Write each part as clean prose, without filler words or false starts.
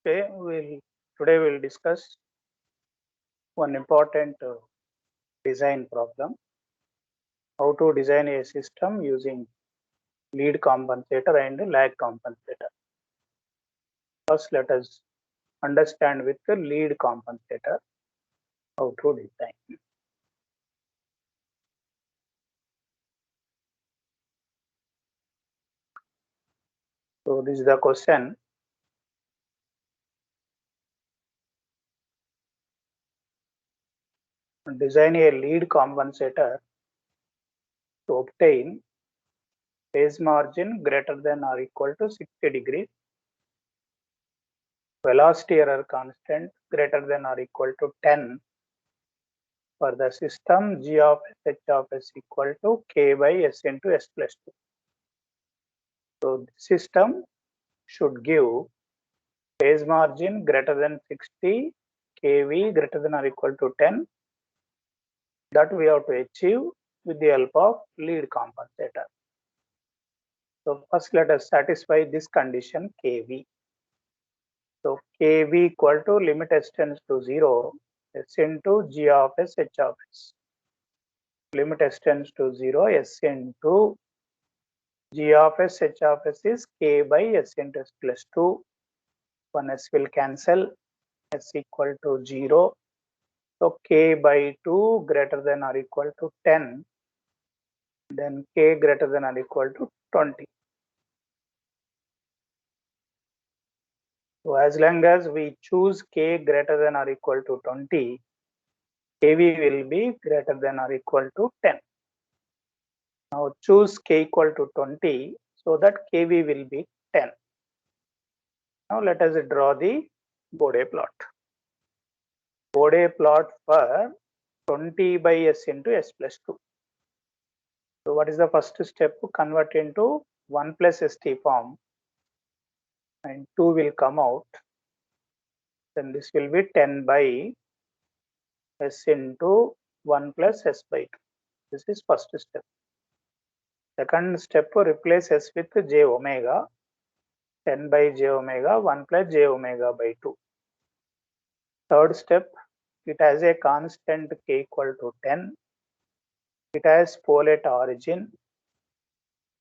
Today we'll discuss one important design problem: how to design a system using lead compensator and lag compensator. First, let us understand with the lead compensator how to design. So this is the question. Design a lead compensator to obtain phase margin greater than or equal to 60 degrees, velocity error constant greater than or equal to 10 for the system G of S H of S equal to K by S into S plus 2. So the system should give phase margin greater than 60, kV greater than or equal to 10. That we have to achieve with the help of lead compensator. So first let us satisfy this condition kV. So kV equal to limit s tends to 0, S into G of S H of S. Limit s tends to 0, S into G of S H of S is K by S into S plus 2. One S will cancel, S equal to 0. So K by 2 greater than or equal to 10. Then K greater than or equal to 20. So as long as we choose K greater than or equal to 20, KV will be greater than or equal to 10. Now choose K equal to 20 so that KV will be 10. Now let us draw the Bode plot. Bode plot for 20 by S into S plus 2. So what is the first step? Convert into 1 plus ST form, and 2 will come out. Then this will be 10 by S into 1 plus S by 2. This is first step. Second step, replace S with J omega. 10 by J omega, 1 plus J omega by 2. Third step, it has a constant K equal to 10. It has pole at origin.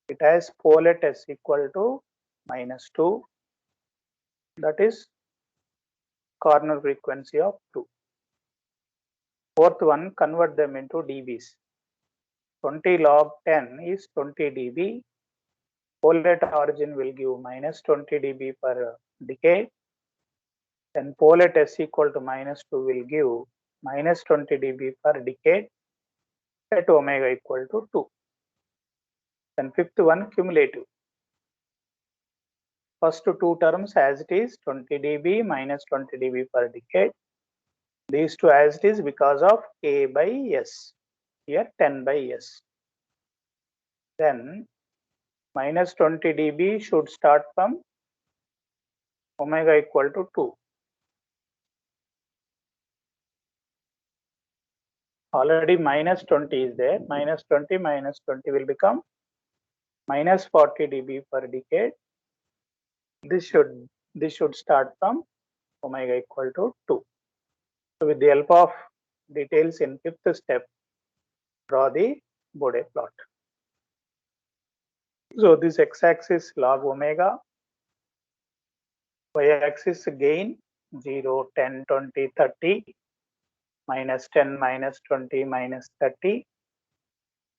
It has pole at S equal to minus 2. That is corner frequency of 2. Fourth one, convert them into dBs. 20 log 10 is 20 dB. Pole at origin will give minus 20 dB per decade. Then pole at S equal to minus 2 will give minus 20 dB per decade at omega equal to 2. Then fifth one, cumulative. First two terms as it is 20 dB minus 20 dB per decade. These two as it is because of K by S. Here 10 by S. Then minus 20 dB should start from omega equal to 2. Already minus 20 is there. Minus 20 will become minus 40 dB per decade. This should start from omega equal to 2. So with the help of details in fifth step, draw the Bode plot. So this x-axis log omega, y-axis gain 0, 10, 20, 30, minus 10, minus 20, minus 30.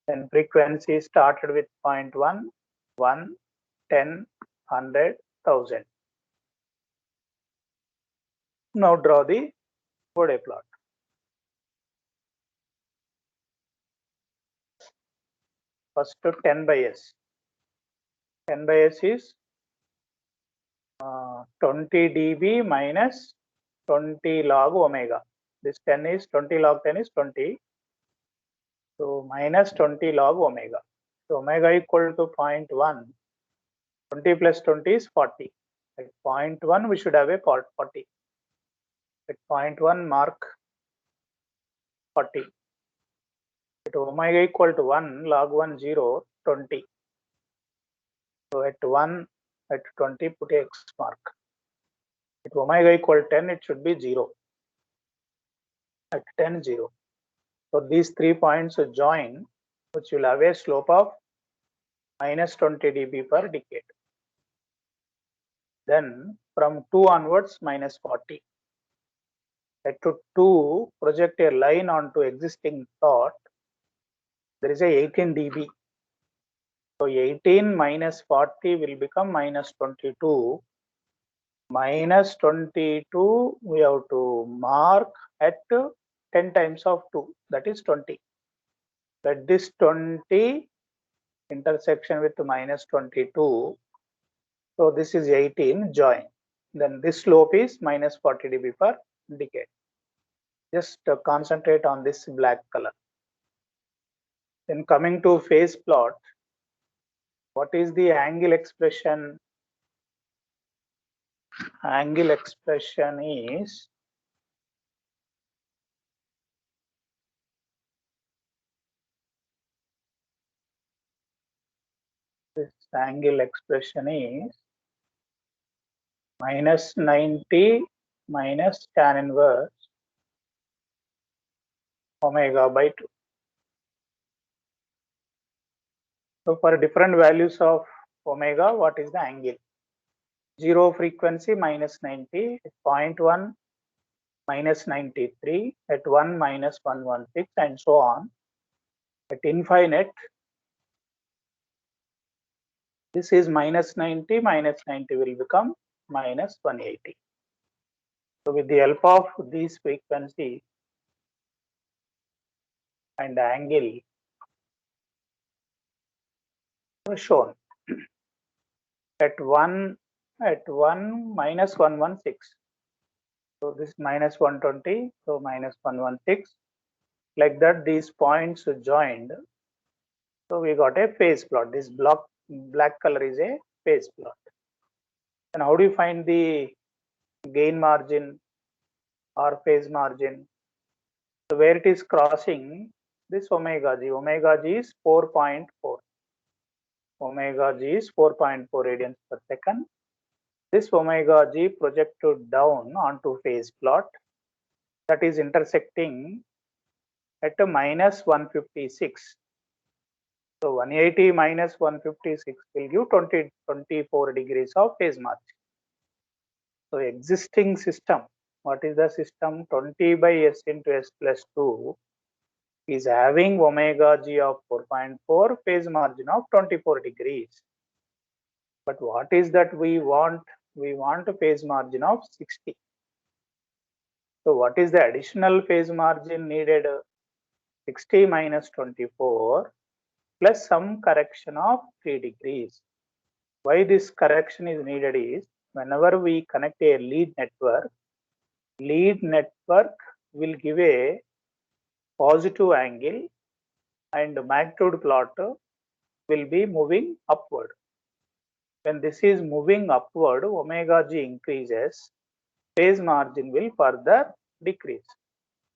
Then frequency started with 0.1, 1, 10, 100, 1000. Now draw the Bode plot. First to 10 by S. 10 by S is 20 dB minus 20 log omega. This 10 is 20 log 10 is 20. So minus 20 log omega. So omega equal to 0.1. 20 plus 20 is 40. At 0.1 we should have a 40. At 0.1 mark 40. At omega equal to 1 log 1 0 20. So at 1 at 20 put a X mark. If omega equal 10, it should be 0. At 10, 0. So these 3 points join, which will have a slope of minus 20 dB per decade. Then from 2 onwards, minus 40. At 2, project a line onto existing plot. There is a 18 dB. So 18 minus 40 will become minus 22. Minus 22, we have to mark at 10 times of 2, that is 20. Let this 20 intersection with minus 22. So this is 18 join. Then this slope is minus 40 dB per decade. Just concentrate on this black color. Then coming to phase plot, what is the angle expression? Angle expression is this angle expression is minus 90 minus tan inverse omega by 2. So for different values of omega, what is the angle? 0 frequency minus 90, at 0.1 minus 93, at 1 minus 116, and so on. At infinite, this is minus 90 will become minus 180. So with the help of these frequencies and angle shown, at 1 minus 116. So this minus 120, so minus 116. Like that, these points joined. So we got a phase plot. This black color is a phase plot. And how do you find the gain margin or phase margin? So where it is crossing this omega g is 4.4. Omega g is 4.4 radians per second. This omega g projected down onto phase plot that is intersecting at a minus 156. So 180 minus 156 will give 24 degrees of phase margin. So existing system, what is the system? 20 by s into s plus 2 is having omega g of 4.4, phase margin of 24 degrees. But what is that we want? We want a phase margin of 60. So what is the additional phase margin needed? 60 minus 24 plus some correction of 3 degrees. Why this correction is needed is, whenever we connect a lead network will give a positive angle and magnitude plot will be moving upward. When this is moving upward, omega g increases, phase margin will further decrease.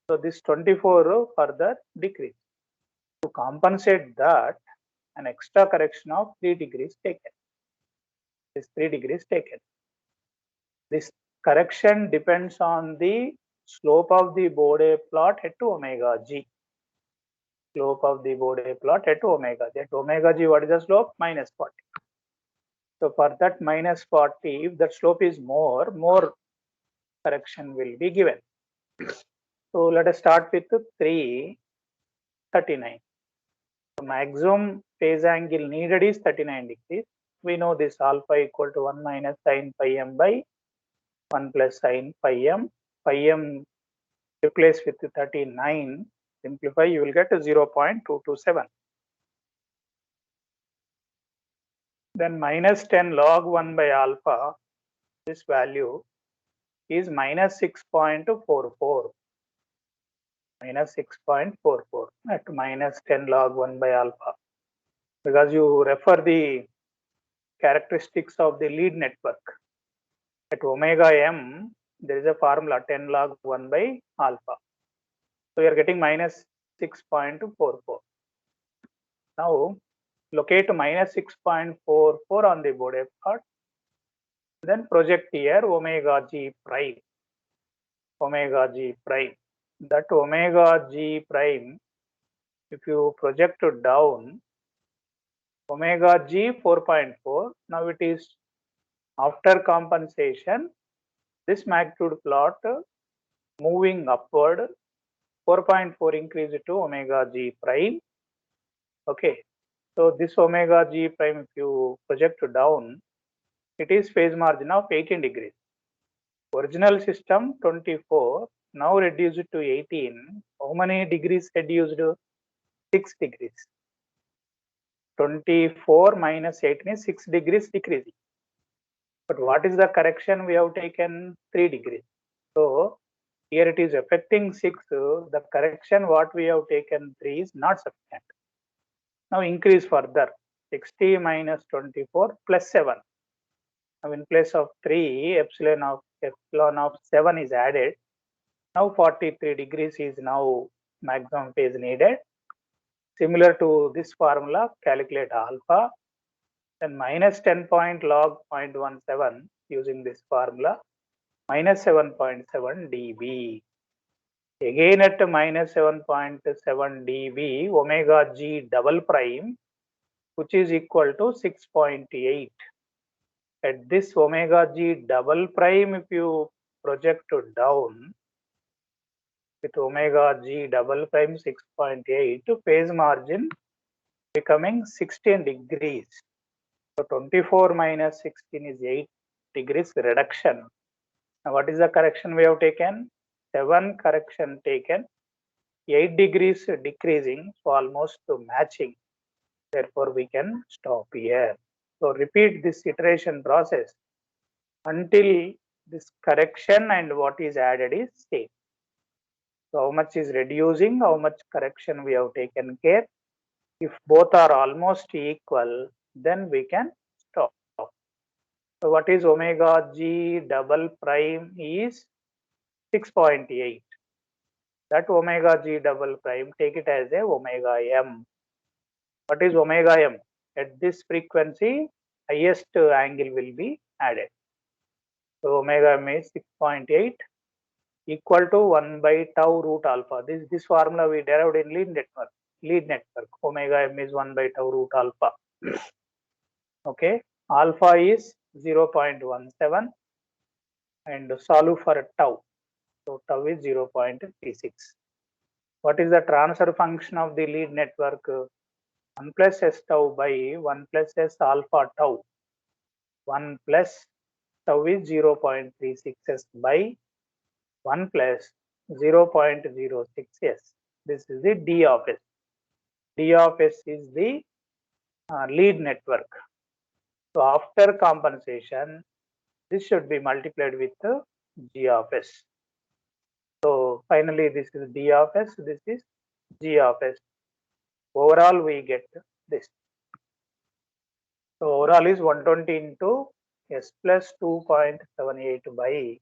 So this 24 further decrease. To compensate that, an extra correction of 3 degrees taken. This 3 degrees taken. This correction depends on the slope of the Bode plot at omega g. Slope of the Bode plot at omega g. At omega g, what is the slope? Minus 40. So for that minus 40, if that slope is more correction will be given. So let us start with 339. The maximum phase angle needed is 39 degrees. We know this alpha equal to 1 minus sin pi m by 1 plus sin pi m. Pi m replace with 39. Simplify, you will get 0.227. Then minus 10 log 1 by alpha, this value is minus 6.44. Minus 6.44 at minus 10 log 1 by alpha. Because you refer the characteristics of the lead network. At omega m, there is a formula 10 log 1 by alpha. So you are getting minus 6.44. Now locate minus 6.44 on the Bode plot. Then project here omega g prime. Omega g prime. That omega g prime, if you project down, omega g 4.4. Now it is after compensation. This magnitude plot moving upward, 4.4 increase to omega g prime. Okay, so this omega g prime, if you project down, it is phase margin of 18 degrees. Original system 24, now reduced to 18. How many degrees reduced? 6 degrees. 24 minus 18 is 6 degrees decreasing. But what is the correction we have taken? 3 degrees. So here it is affecting 6. The correction what we have taken 3 is not sufficient. Now increase further. 60 minus 24 plus 7. Now in place of 3, epsilon of 7 is added. Now 43 degrees is now maximum phase needed. Similar to this formula, calculate alpha. Then minus 10 point log 0.17 using this formula, minus 7.7 dB. Again at minus 7.7 dB, omega g double prime, which is equal to 6.8. At this omega g double prime, if you project down with omega g double prime 6.8, phase margin becoming 16 degrees. So 24 minus 16 is 8 degrees reduction. Now what is the correction we have taken? 7 correction taken, 8 degrees decreasing, so almost matching. Therefore we can stop here. So repeat this iteration process until this correction and what is added is same. So how much is reducing, how much correction we have taken care. If both are almost equal, then we can stop. So what is omega g double prime is 6.8. That omega g double prime, take it as a omega m. What is omega m? At this frequency, highest angle will be added. So omega m is 6.8 equal to 1 by tau root alpha. This formula we derived in lead network. Omega m is 1 by tau root alpha. Okay, alpha is 0.17 and solve for tau. So tau is 0.36. What is the transfer function of the lead network? 1 plus s tau by 1 plus s alpha tau. 1 plus tau is 0.36 s by 1 plus 0.06 s. This is the D of s. D of s is the lead network. So after compensation, this should be multiplied with G of s. So finally, this is D of s, this is G of s. Overall, we get this. So overall is 120 into s plus 2.78 by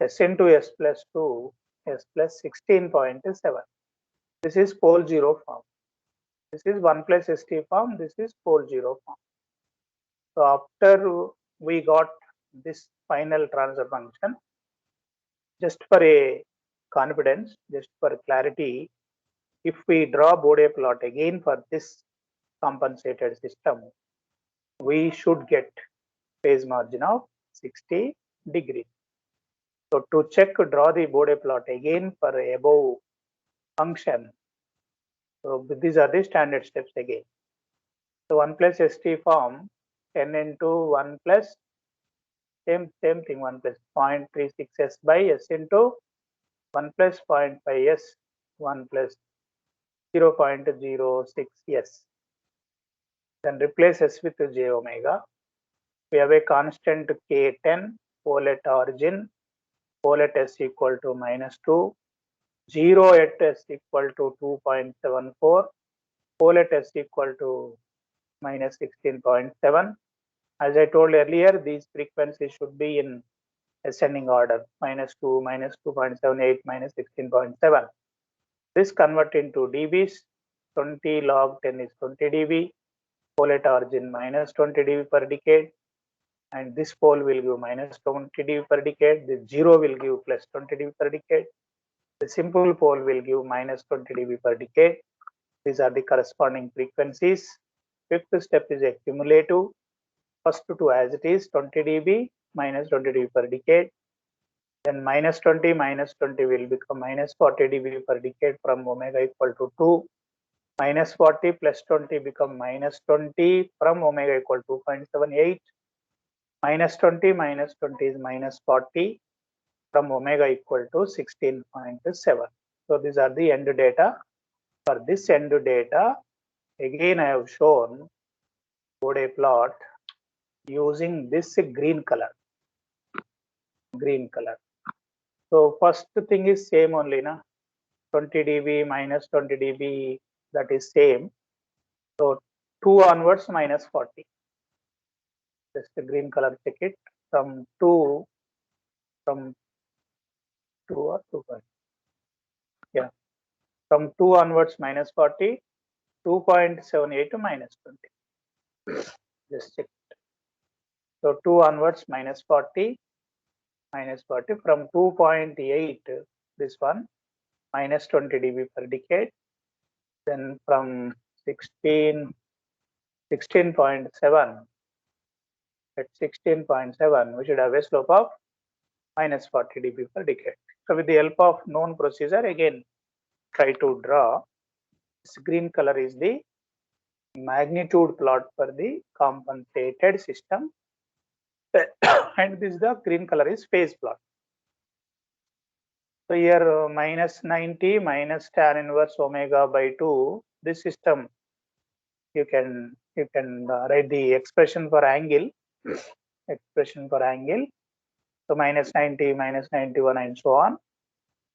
s into s plus 2, s plus 16.7. This is pole zero form. This is 1 plus st form. This is pole zero form. So after we got this final transfer function, just for a confidence, just for clarity, if we draw Bode plot again for this compensated system, we should get phase margin of 60 degrees. So to check, draw the Bode plot again for above function. So these are the standard steps again. So 1 plus st form, 10 into 1 plus same thing, 1 plus 0.36 s by s into 1 plus 0.5 s, 1 plus 0.06 s. Then replace s with j omega. We have a constant k10, pole at origin, pole at s equal to -2, 0 at s equal to 2.74, pole at s equal to -16.7. As I told earlier, these frequencies should be in ascending order, -2, -2.78, -16.7. This convert into dBs. 20 log 10 is 20 dB. Pole at origin -20 dB per decade. and this pole will give minus 20 dB per decade. The 0 will give plus 20 dB per decade. The simple pole will give minus 20 dB per decade. These are the corresponding frequencies. Fifth step is a cumulative. First two as it is 20 dB minus 20 dB per decade. Then minus 20 will become minus 40 dB per decade from omega equal to 2. Minus 40 plus 20 become minus 20 from omega equal to 2.78. Minus 20 is minus 40 from omega equal to 16.7. So these are the end data. For this end data, again I have shown Bode plot using this green color. So first thing is same only, na? 20 dB minus 20 dB, that is same. So 2 onwards minus 40. Just the green color, check it. From 2 or 2. Yeah. From 2 onwards minus 40, 2.78 to minus 20. Just check. So 2 onwards minus 40. From 2.8, this one minus 20 dB per decade. Then from 16.7, at 16.7 we should have a slope of minus 40 dB per decade. So with the help of known procedure, again try to draw. This green color is the magnitude plot for the compensated system and this the green color is phase plot. So here minus 90 minus tan inverse omega by 2, this system you can write the expression for angle. So minus 90, minus 91 and so on,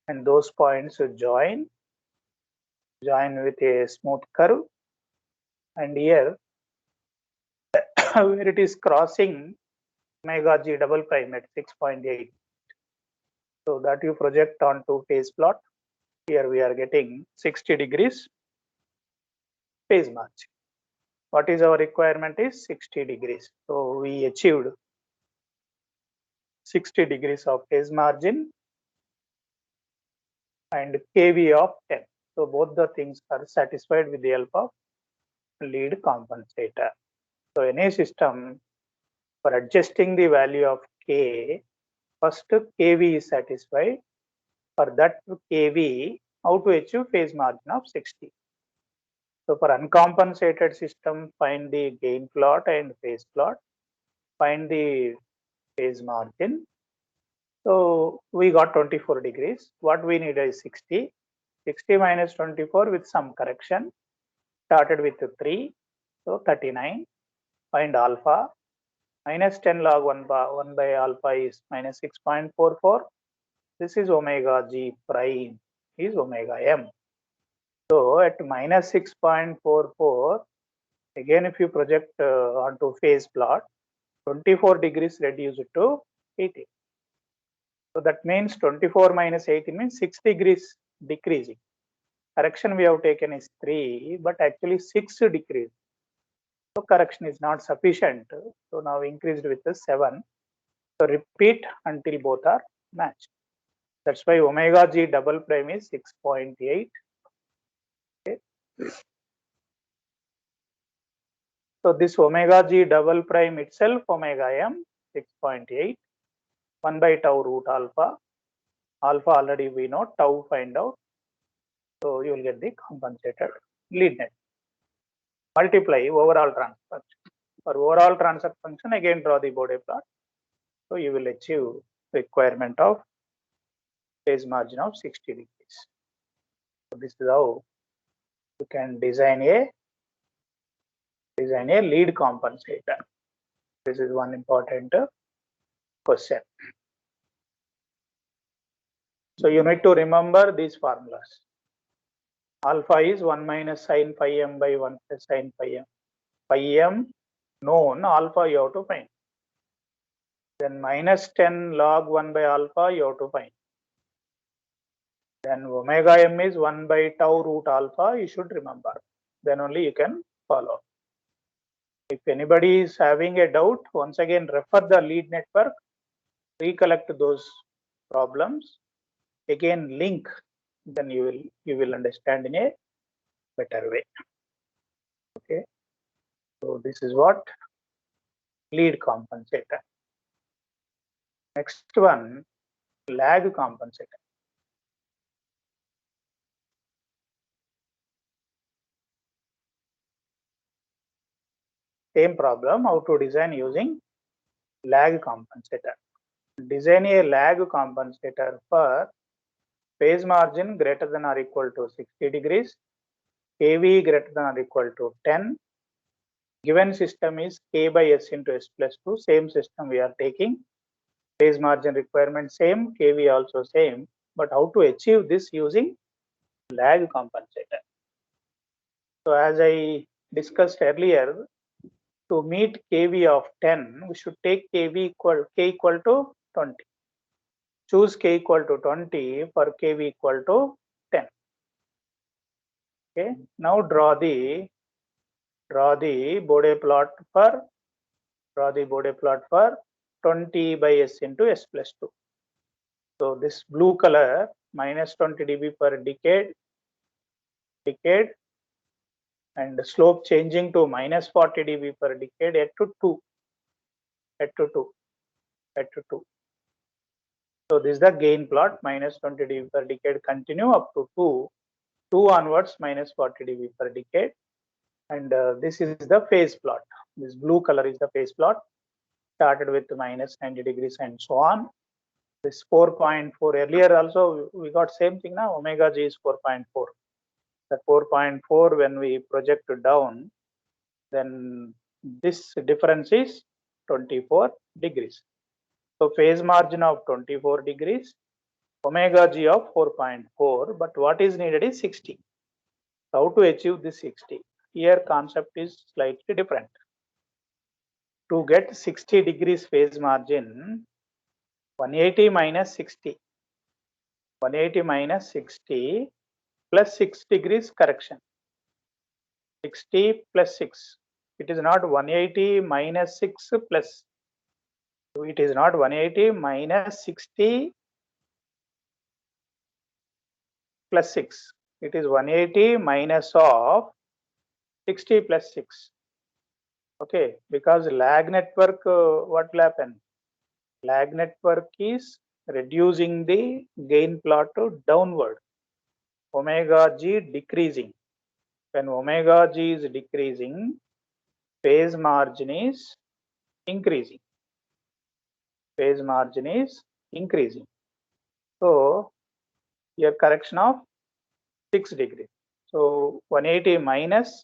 and those points join with a smooth curve, and here where it is crossing omega g double prime at 6.8. So that you project onto phase plot. Here we are getting 60 degrees phase margin. What is our requirement is 60 degrees. So we achieved 60 degrees of phase margin and kV of 10. So both the things are satisfied with the help of lead compensator. So any system, for adjusting the value of K, first kV is satisfied. For that kV, how to achieve phase margin of 60. So for uncompensated system, find the gain plot and phase plot, find the phase margin. So we got 24 degrees. What we need is 60. 60 minus 24 with some correction. Started with 3, so 39. Find alpha. Minus 10 log 1 by alpha is minus 6.44. This is omega g prime is omega m. So at minus 6.44, again if you project onto phase plot, 24 degrees reduced to 18. So that means 24 minus 18 means 6 degrees decreasing. Correction we have taken is 3, but actually 6 decrease. So correction is not sufficient. So now increased with the 7. So repeat until both are matched. That's why omega g double prime is 6.8. Okay. So this omega g double prime itself, omega m 6.8, 1 by tau root alpha. Alpha already we know, tau find out. So you will get the compensated lead net. Multiply overall transfer function. For overall transfer function, again draw the Bode plot. So you will achieve requirement of phase margin of 60 degrees. So this is how you can design a lead compensator. This is one important question. So you need to remember these formulas. Alpha is 1 minus sin phi m by 1 plus sin phi m. Phi m known, alpha you have to find. Then minus 10 log 1 by alpha you have to find. Then omega m is 1 by tau root alpha, you should remember. Then only you can follow. If anybody is having a doubt, once again refer the lead network, recollect those problems, again link, then you will understand in a better way. Okay, so this is what lead compensator. Next one, lag compensator. Same problem, how to design using lag compensator. Design a lag compensator for phase margin greater than or equal to 60 degrees, kV greater than or equal to 10. Given system is K by S into S plus 2. Same system we are taking. Phase margin requirement same, kV also same. But how to achieve this using lag compensator? So as I discussed earlier, to meet kV of 10, we should take K equal to 20. Choose K equal to 20 for kV equal to 10. Okay. Now draw the Bode plot for 20 by S into S plus 2. So this blue color minus 20 dB per decade, and slope changing to minus 40 dB per decade at to 2. So this is the gain plot, minus 20 dB per decade continue up to 2 onwards minus 40 dB per decade. And this is the phase plot. This blue color is the phase plot. Started with minus 90 degrees and so on. This 4.4 earlier also we got same thing now. Omega G is 4.4. The 4.4 when we project down, then this difference is 24 degrees. So phase margin of 24 degrees, omega G of 4.4, but what is needed is 60. How to achieve this 60? Here concept is slightly different. To get 60 degrees phase margin, 180 minus 60. 180 minus 60 plus 6 degrees correction. 60 plus 6. It is not 180 minus 6 plus. It is not 180 minus 60 plus 6. It is 180 minus of 60 plus 6. Okay, because lag network, what will happen? Lag network is reducing the gain plot to downward. Omega G decreasing. When omega G is decreasing, phase margin is increasing. Phase margin is increasing. So here correction of 6 degrees. So 180 minus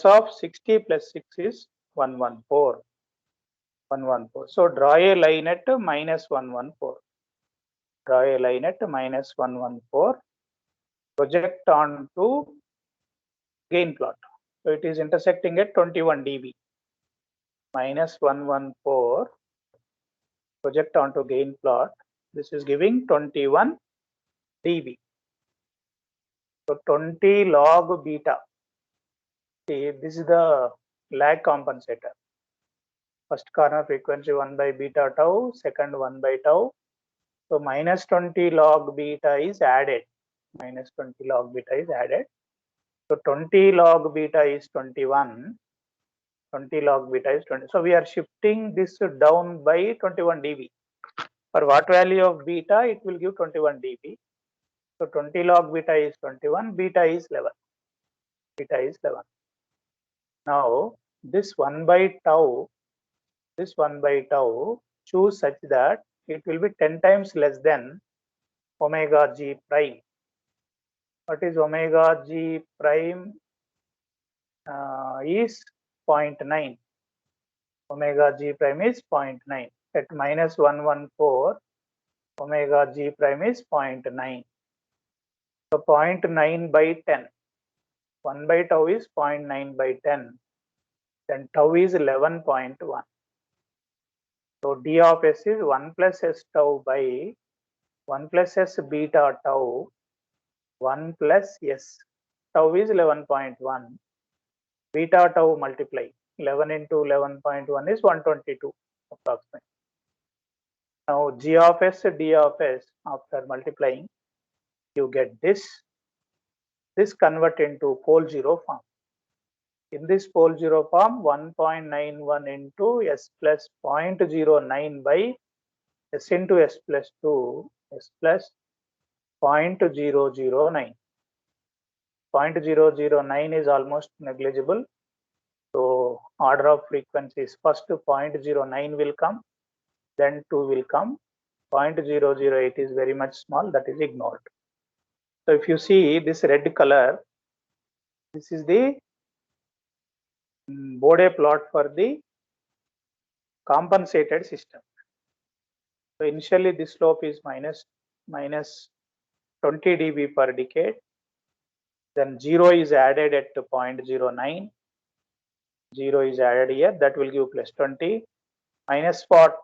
of 60 plus 6 is 114. 114. So draw a line at minus 114. Draw a line at minus 114. Project on to gain plot. So it is intersecting at 21 dB. Minus 114. Project onto gain plot. This is giving 21 dB. So 20 log beta. See, this is the lag compensator. First corner frequency 1 by beta tau, second 1 by tau. So minus 20 log beta is added. Minus 20 log beta is added. So 20 log beta is 21. 20 log beta is 20. So we are shifting this down by 21 dB. For what value of beta, it will give 21 dB. So 20 log beta is 21, beta is 11. Beta is 11. Now this 1 by tau, choose such that it will be 10 times less than omega G prime. What is omega G prime? Is 0.9. Omega G prime is 0.9. At minus 114, omega G prime is 0.9. So 0.9 by 10. 1 by tau is 0.9 by 10. Then tau is 11.1. So d of s is 1 plus s tau by 1 plus s beta tau 1 plus s. Tau is 11.1. Beta tau multiply. 11 into 11.1 is 122 approximately. Now G of S, D of S, after multiplying, you get this. This convert into pole zero form. In this pole zero form, 1.91 into S plus 0.09 by S into S plus 2, S plus 0.009. 0.009 is almost negligible. So order of frequencies, first 0.09 will come, then 2 will come. 0.008 is very much small, that is ignored. So if you see this red color, this is the Bode plot for the compensated system. So initially this slope is minus 20 dB per decade. Then 0 is added at 0.09. 0 is added here, that will give plus 20. Minus 40,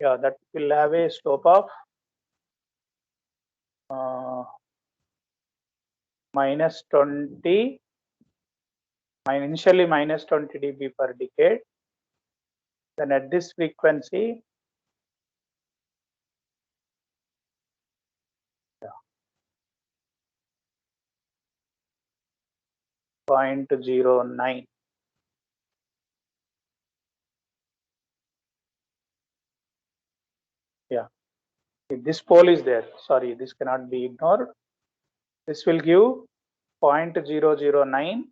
yeah, that will have a slope of minus 20, initially minus 20 dB per decade. Then at this frequency, 0.09. Yeah, if this pole is there, sorry, this cannot be ignored. This will give 0.009.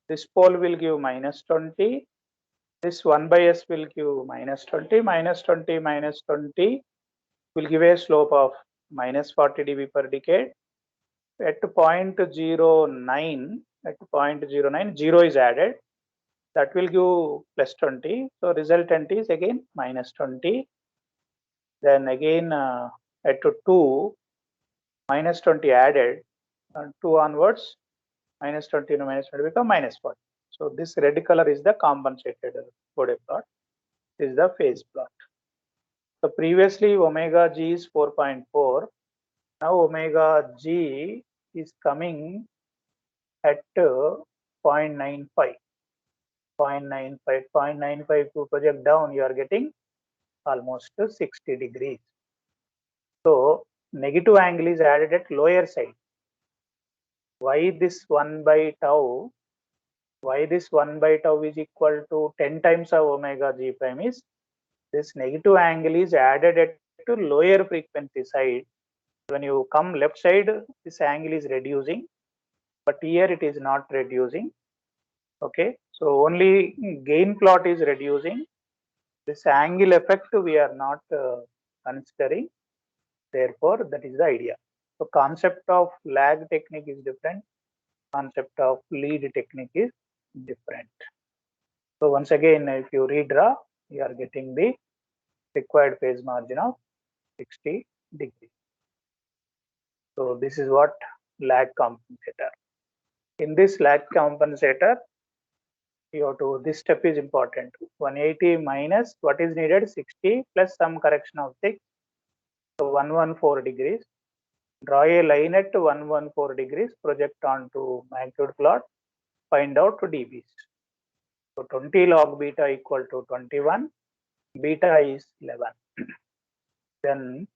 This pole will give minus 20. This 1 by S will give minus 20. Minus 20 minus 20 will give a slope of minus 40 dB per decade. At 0.09, 0 is added. That will give plus 20. So resultant is again minus 20. Then again at 2, minus 20 added. 2 onwards, minus 20 and minus 20 become minus 40. So this red color is the compensated Bode plot. This is the phase plot. So previously omega G is 4.4. Now omega G is coming at 0.95. 0.95 to project down, you are getting almost 60 degrees. So negative angle is added at lower side. Why this 1 by tau? Why this 1 by tau is equal to 10 times of omega G prime is this negative angle is added at to lower frequency side. When you come left side, this angle is reducing, but here it is not reducing. Okay, so only gain plot is reducing. This angle effect we are not considering. Therefore, that is the idea. So concept of lag technique is different. Concept of lead technique is different. So once again, if you redraw, you are getting the required phase margin of 60 degrees. So this is what lag compensator. In this lag compensator, you have to, this step is important. 180 minus what is needed, 60 plus some correction of 6. So 114 degrees. Draw a line at 114 degrees, project onto magnitude plot, find out dBs. So 20 log beta equal to 21, beta is 11. Then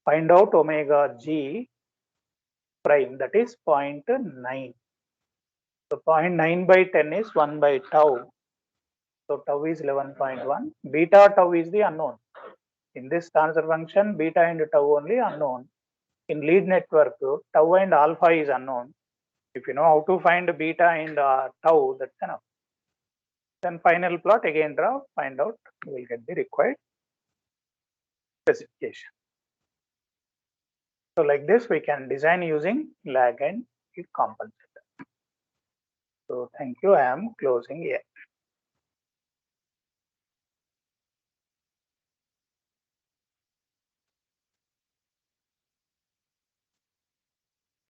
find out omega G prime, that is 0.9. So 0.9 by 10 is 1 by tau. So tau is 11.1. Beta tau is the unknown. In this transfer function, beta and tau only unknown. In lead network, tau and alpha is unknown. If you know how to find beta and tau, that's enough. Then final plot again draw, find out, you will get the required specification. So like this, we can design using lag and compensator. So thank you. I am closing here.